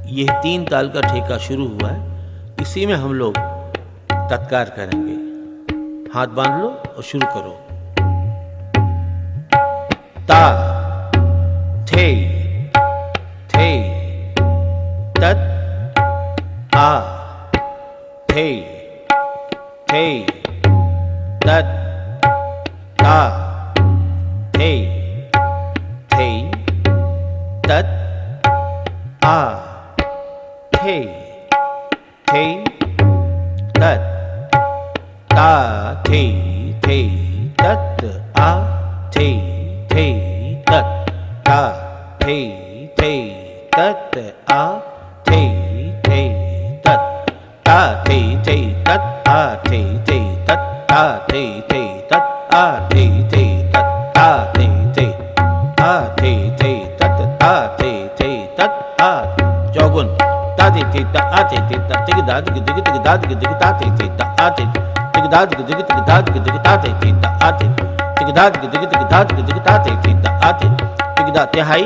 ये 3 ताल का ठेका शुरू हुआ है, इसी में हम लोग तत्कार करेंगे। हाथ बांध लो और शुरू करो। ता थे थे तत आ थे थे तत ता थे थे तत आ थे थे तत ता थे थे तत आ थे थे तत ता थे थे तत आ थे थे तत ता थे थे तत आ थे थे तत ता थे थे तत आ थे थे तत ता थे थे आ थे थे तत ता थे थे तत आ चौगुन ता थे थे ता आ थे थे ता तिग दा तिग दिग तिग दा तिग दिग ता थे थे ता आ थे तिग दा तिग दिग तिग दा तिग दिग ता थे थे ता आ थे तिग दा तिग दिग तिग दा तिग दिग ता थे थे ता आ थे तिग दा तिहाई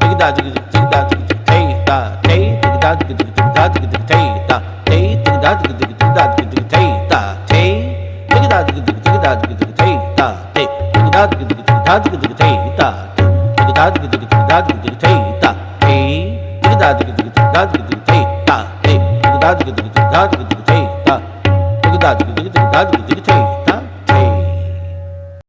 तिग दा तिग तिग दा तिग थे ता थे तिग दा तिग तिग दा तिग दिग थे ता थे तिग दा तिग तिग दा तिग दिग थे ता थे तिग दा तिग तिग दा तिग दिग थे ता थे तिग दा तिग तिग दा तिग दिग थे ता तिग दा तिग तिग दा तिग दिग थे ता थे तिग दा तिग तिग दा तिग दिग थे ता थे तिग दा तिग तिग दा तिग दिग थे ता तिग दा तिग तिग दा तिग दिग